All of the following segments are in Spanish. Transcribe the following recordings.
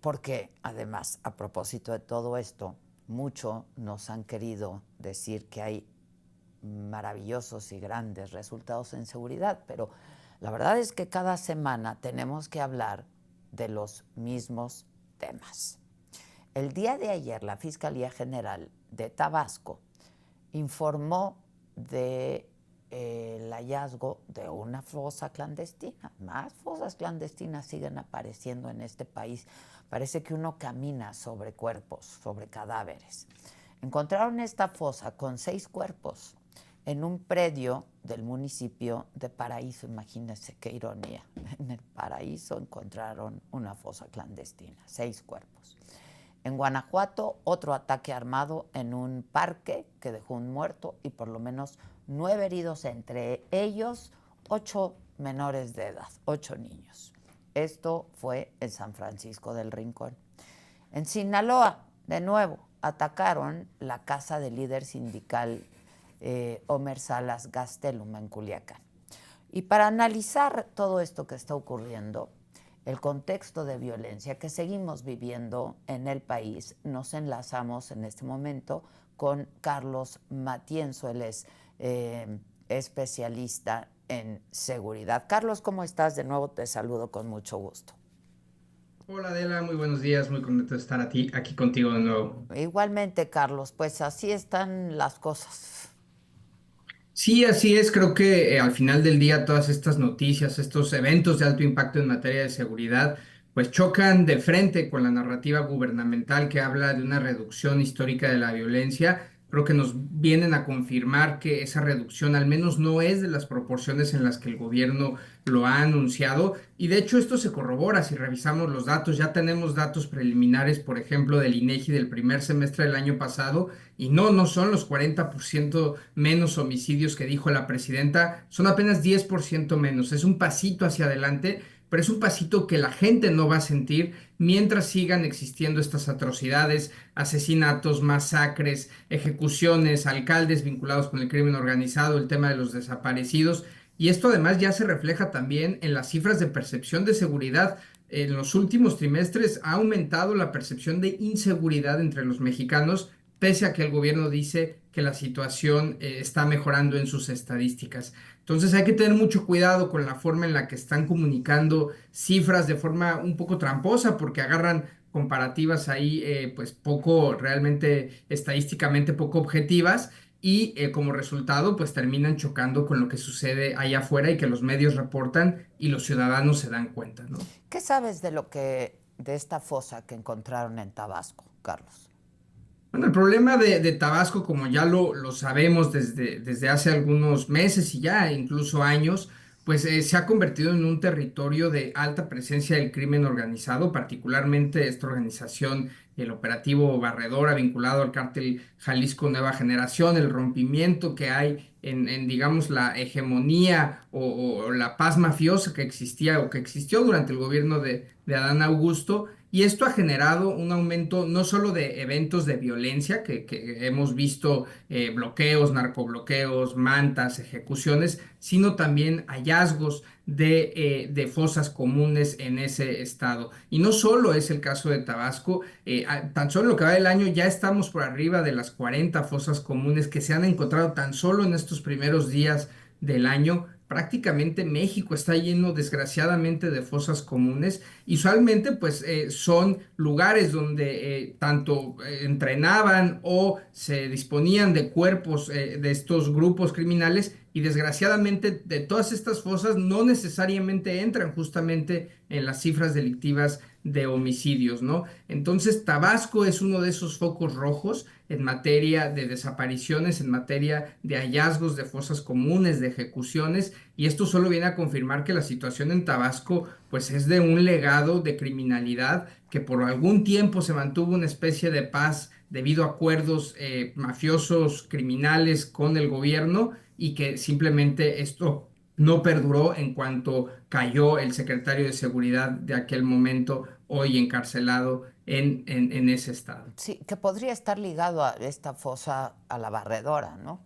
porque además, a propósito de todo esto, mucho nos han querido decir que hay maravillosos y grandes resultados en seguridad, pero la verdad es que cada semana tenemos que hablar de los mismos temas. El día de ayer, la Fiscalía General de Tabasco informó de el hallazgo de una fosa clandestina. Más fosas clandestinas siguen apareciendo en este país. Parece que uno camina sobre cuerpos, sobre cadáveres. Encontraron esta fosa con 6 cuerpos en un predio del municipio de Paraíso. Imagínense qué ironía. En el Paraíso encontraron una fosa clandestina, 6 cuerpos. En Guanajuato, otro ataque armado en un parque que dejó un muerto y por lo menos 9 heridos, entre ellos 8 menores de edad, 8 niños. Esto fue en San Francisco del Rincón. En Sinaloa, de nuevo, atacaron la casa del líder sindical Homer Salas Gastelum en Culiacán. Y para analizar todo esto que está ocurriendo, el contexto de violencia que seguimos viviendo en el país, nos enlazamos en este momento con Carlos Matienzo. Él es especialista en seguridad. Carlos, ¿cómo estás? De nuevo te saludo con mucho gusto. Hola Adela, muy buenos días, muy contento de estar aquí contigo de nuevo. Igualmente, Carlos, pues así están las cosas. Sí, así es, creo que al final del día todas estas noticias, estos eventos de alto impacto en materia de seguridad, pues chocan de frente con la narrativa gubernamental que habla de una reducción histórica de la violencia. Creo que nos vienen a confirmar que esa reducción al menos no es de las proporciones en las que el gobierno lo ha anunciado. Y de hecho esto se corrobora si revisamos los datos. Ya tenemos datos preliminares, por ejemplo, del INEGI del primer semestre del año pasado. Y no son los 40% menos homicidios que dijo la presidenta, son apenas 10% menos. Es un pasito hacia adelante, pero es un pasito que la gente no va a sentir mientras sigan existiendo estas atrocidades, asesinatos, masacres, ejecuciones, alcaldes vinculados con el crimen organizado, el tema de los desaparecidos. Y esto además ya se refleja también en las cifras de percepción de seguridad. En los últimos trimestres ha aumentado la percepción de inseguridad entre los mexicanos, pese a que el gobierno dice que la situación está mejorando en sus estadísticas. Entonces hay que tener mucho cuidado con la forma en la que están comunicando cifras de forma un poco tramposa, porque agarran comparativas ahí pues poco, realmente estadísticamente poco objetivas, y como resultado pues terminan chocando con lo que sucede allá afuera y que los medios reportan y los ciudadanos se dan cuenta, ¿no? ¿Qué sabes de esta fosa que encontraron en Tabasco, Carlos? Bueno, el problema de Tabasco, como ya lo sabemos desde hace algunos meses y ya incluso años, pues se ha convertido en un territorio de alta presencia del crimen organizado, particularmente esta organización, el operativo Barredora, vinculado al cártel Jalisco Nueva Generación, el rompimiento que hay digamos, la hegemonía o la paz mafiosa que existía o que existió durante el gobierno de Adán Augusto. Y esto ha generado un aumento no solo de eventos de violencia, que hemos visto bloqueos, narcobloqueos, mantas, ejecuciones, sino también hallazgos de fosas comunes en ese estado. Y no solo es el caso de Tabasco, tan solo en lo que va del año ya estamos por arriba de las 40 fosas comunes que se han encontrado tan solo en estos primeros días del año. Prácticamente México está lleno, desgraciadamente, de fosas comunes. Y usualmente, pues, son lugares donde tanto entrenaban o se disponían de cuerpos de estos grupos criminales. Y desgraciadamente, de todas estas fosas no necesariamente entran justamente en las cifras delictivas de homicidios, ¿no? Entonces, Tabasco es uno de esos focos rojos en materia de desapariciones, en materia de hallazgos de fosas comunes, de ejecuciones, y esto solo viene a confirmar que la situación en Tabasco pues es de un legado de criminalidad que por algún tiempo se mantuvo una especie de paz debido a acuerdos mafiosos criminales con el gobierno, y que simplemente esto no perduró en cuanto cayó el secretario de Seguridad de aquel momento, hoy encarcelado en ese estado. Sí, que podría estar ligado a esta fosa a la Barredora, ¿no?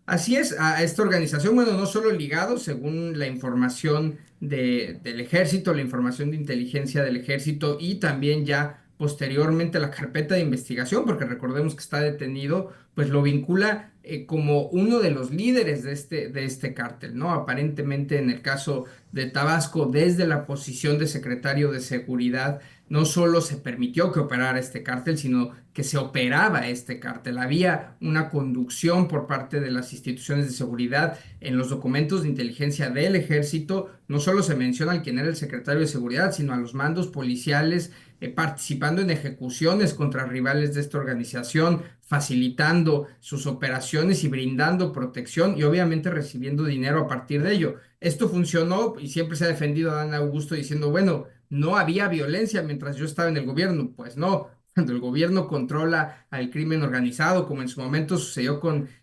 Así es, a esta organización, bueno, no solo ligado, según la información del ejército, la información de inteligencia del ejército y también ya posteriormente la carpeta de investigación, porque recordemos que está detenido, pues lo vincula como uno de los líderes de este cártel, ¿no? Aparentemente en el caso de Tabasco, desde la posición de secretario de Seguridad, no solo se permitió que operara este cártel, sino que se operaba este cártel. Había una conducción por parte de las instituciones de seguridad en los documentos de inteligencia del ejército. No solo se menciona al quien era el secretario de Seguridad, sino a los mandos policiales participando en ejecuciones contra rivales de esta organización, facilitando sus operaciones y brindando protección y obviamente recibiendo dinero a partir de ello. Esto funcionó y siempre se ha defendido a Dan Augusto diciendo, bueno, no había violencia mientras yo estaba en el gobierno. Pues no, cuando el gobierno controla al crimen organizado, como en su momento sucedió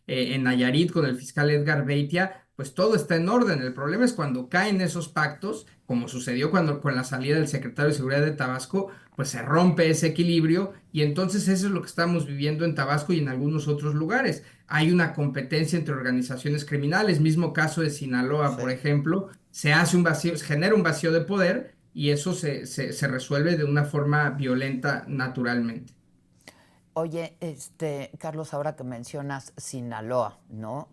en Nayarit con el fiscal Edgar Beitia, pues todo está en orden. El problema es cuando caen esos pactos, como sucedió con la salida del secretario de Seguridad de Tabasco, pues se rompe ese equilibrio y entonces eso es lo que estamos viviendo en Tabasco y en algunos otros lugares. Hay una competencia entre organizaciones criminales, mismo caso de Sinaloa, por Sí. ejemplo, se hace un vacío, se genera un vacío de poder y eso se resuelve de una forma violenta naturalmente. Oye, Carlos, ahora que mencionas Sinaloa, ¿no?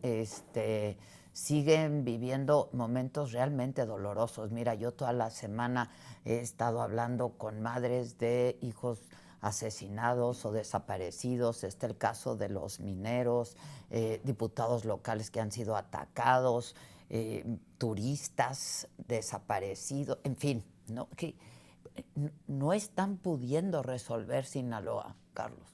Siguen viviendo momentos realmente dolorosos. Mira, yo toda la semana he estado hablando con madres de hijos asesinados o desaparecidos. Está el caso de los mineros, diputados locales que han sido atacados, turistas desaparecidos, en fin, ¿no? Que no están pudiendo resolver Sinaloa, Carlos.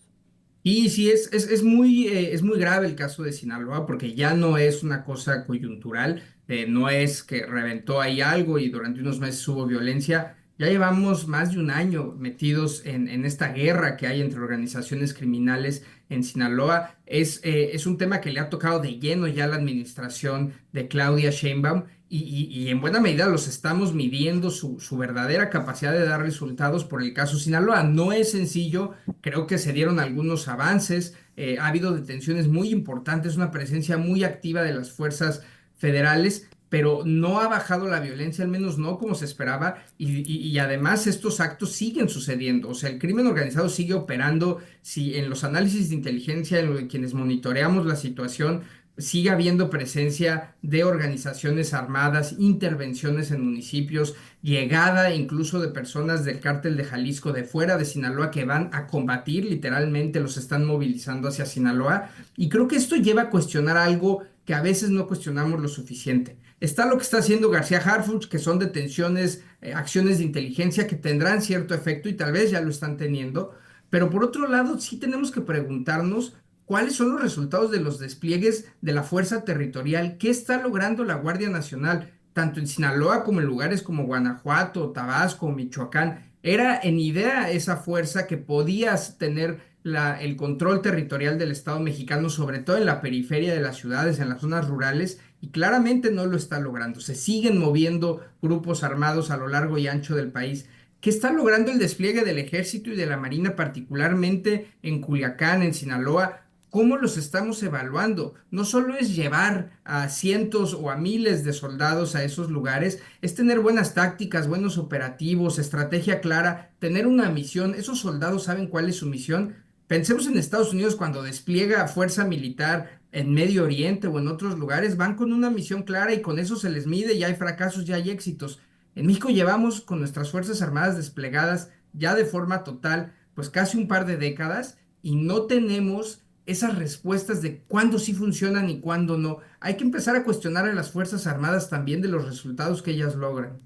Y sí, es muy grave el caso de Sinaloa porque ya no es una cosa coyuntural, no es que reventó ahí algo y durante unos meses hubo violencia. Ya llevamos más de un año metidos en esta guerra que hay entre organizaciones criminales en Sinaloa. Es un tema que le ha tocado de lleno ya a la administración de Claudia Sheinbaum y en buena medida los estamos midiendo su verdadera capacidad de dar resultados por el caso Sinaloa. No es sencillo. Creo que se dieron algunos avances, ha habido detenciones muy importantes, una presencia muy activa de las fuerzas federales, pero no ha bajado la violencia, al menos no como se esperaba, y además estos actos siguen sucediendo, o sea, el crimen organizado sigue operando, si en los análisis de inteligencia, en quienes monitoreamos la situación, sigue habiendo presencia de organizaciones armadas, intervenciones en municipios, llegada incluso de personas del cártel de Jalisco de fuera de Sinaloa que van a combatir, literalmente los están movilizando hacia Sinaloa. Y creo que esto lleva a cuestionar algo que a veces no cuestionamos lo suficiente. Está lo que está haciendo García Harfuch, que son detenciones, acciones de inteligencia que tendrán cierto efecto y tal vez ya lo están teniendo. Pero por otro lado, sí tenemos que preguntarnos cuáles son los resultados de los despliegues de la fuerza territorial, qué está logrando la Guardia Nacional tanto en Sinaloa como en lugares como Guanajuato, Tabasco, Michoacán. Era en idea esa fuerza que podías tener el control territorial del Estado mexicano, sobre todo en la periferia de las ciudades, en las zonas rurales, y claramente no lo está logrando. Se siguen moviendo grupos armados a lo largo y ancho del país. ¿Qué está logrando el despliegue del ejército y de la marina, particularmente en Culiacán, en Sinaloa? ¿Cómo los estamos evaluando? No solo es llevar a cientos o a miles de soldados a esos lugares, es tener buenas tácticas, buenos operativos, estrategia clara, tener una misión. Esos soldados saben cuál es su misión. Pensemos en Estados Unidos cuando despliega fuerza militar en Medio Oriente o en otros lugares, van con una misión clara y con eso se les mide, ya hay fracasos, ya hay éxitos. En México llevamos con nuestras Fuerzas Armadas desplegadas ya de forma total, pues casi un par de décadas y no tenemos esas respuestas de cuándo sí funcionan y cuándo no. Hay que empezar a cuestionar a las Fuerzas Armadas también de los resultados que ellas logran.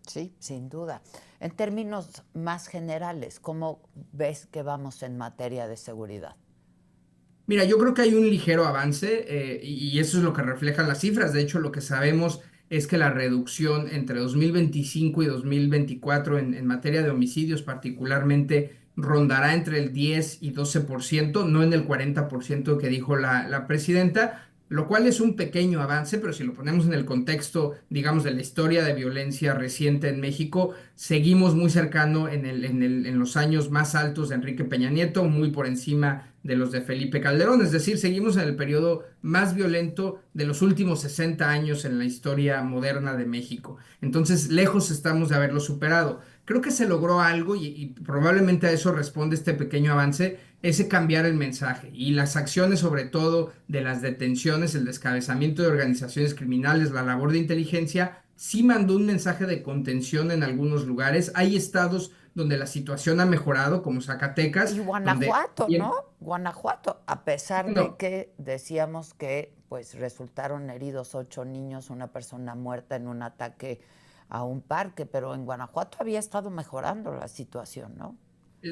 Sí, sin duda. En términos más generales, ¿cómo ves que vamos en materia de seguridad? Mira, yo creo que hay un ligero avance y eso es lo que reflejan las cifras. De hecho, lo que sabemos es que la reducción entre 2025 y 2024 en materia de homicidios particularmente rondará entre el 10 y 12%, no en el 40% que dijo la presidenta, lo cual es un pequeño avance, pero si lo ponemos en el contexto, digamos, de la historia de violencia reciente en México, seguimos muy cercano en los años más altos de Enrique Peña Nieto, muy por encima de los de Felipe Calderón. Es decir, seguimos en el periodo más violento de los últimos 60 años en la historia moderna de México. Entonces, lejos estamos de haberlo superado. Creo que se logró algo y probablemente a eso responde este pequeño avance, ese cambiar el mensaje y las acciones sobre todo de las detenciones, el descabezamiento de organizaciones criminales, la labor de inteligencia, sí mandó un mensaje de contención en algunos lugares. Hay estados donde la situación ha mejorado, como Y Zacatecas, donde Guanajuato, ¿no? bien, Guanajuato, a pesar de no, que decíamos que pues resultaron heridos 8 niños, una persona muerta en un ataque a un parque, pero en Guanajuato había estado mejorando la situación, ¿no?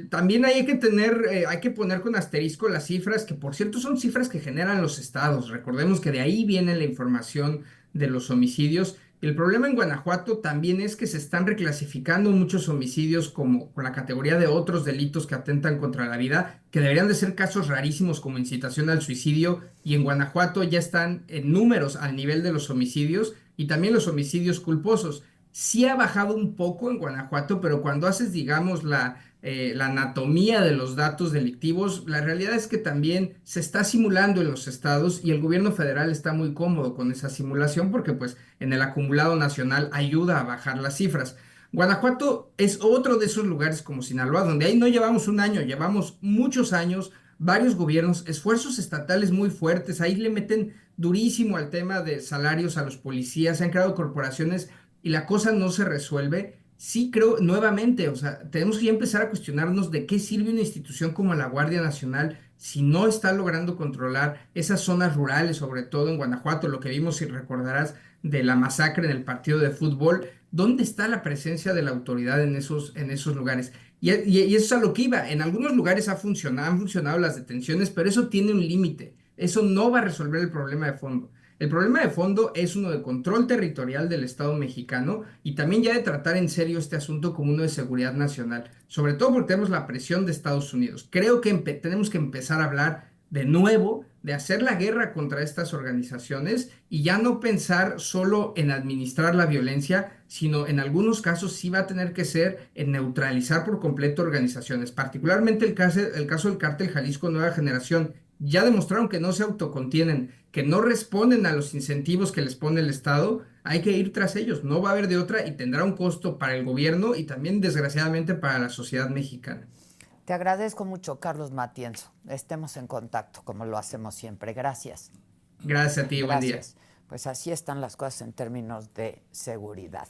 también hay que tener, hay que poner con asterisco las cifras, que por cierto son cifras que generan los estados. Recordemos que de ahí viene la información de los homicidios. El problema en Guanajuato también es que se están reclasificando muchos homicidios como con la categoría de otros delitos que atentan contra la vida, que deberían de ser casos rarísimos como incitación al suicidio, y en Guanajuato ya están en números al nivel de los homicidios y también los homicidios culposos. Sí ha bajado un poco en Guanajuato, pero cuando haces, digamos, la anatomía de los datos delictivos, la realidad es que también se está simulando en los estados y el gobierno federal está muy cómodo con esa simulación porque pues en el acumulado nacional ayuda a bajar las cifras. Guanajuato es otro de esos lugares como Sinaloa, donde ahí no llevamos un año, llevamos muchos años, varios gobiernos, esfuerzos estatales muy fuertes, ahí le meten durísimo al tema de salarios a los policías, se han creado corporaciones y la cosa no se resuelve. Sí creo, nuevamente, o sea, tenemos que ya empezar a cuestionarnos de qué sirve una institución como la Guardia Nacional si no está logrando controlar esas zonas rurales, sobre todo en Guanajuato, lo que vimos, si recordarás, de la masacre en el partido de fútbol. ¿Dónde está la presencia de la autoridad en esos lugares? Y eso es a lo que iba. En algunos lugares han funcionado las detenciones, pero eso tiene un límite. Eso no va a resolver el problema de fondo. El problema de fondo es uno de control territorial del Estado mexicano y también ya de tratar en serio este asunto como uno de seguridad nacional, sobre todo porque tenemos la presión de Estados Unidos. Creo que tenemos que empezar a hablar de nuevo de hacer la guerra contra estas organizaciones y ya no pensar solo en administrar la violencia, sino en algunos casos sí va a tener que ser en neutralizar por completo organizaciones, particularmente el caso del cártel Jalisco Nueva Generación. Ya demostraron que no se autocontienen, que no responden a los incentivos que les pone el Estado, hay que ir tras ellos. No va a haber de otra y tendrá un costo para el gobierno y también, desgraciadamente, para la sociedad mexicana. Te agradezco mucho, Carlos Matienzo. Estemos en contacto, como lo hacemos siempre. Gracias. Gracias a ti, buen día. Gracias. Pues así están las cosas en términos de seguridad.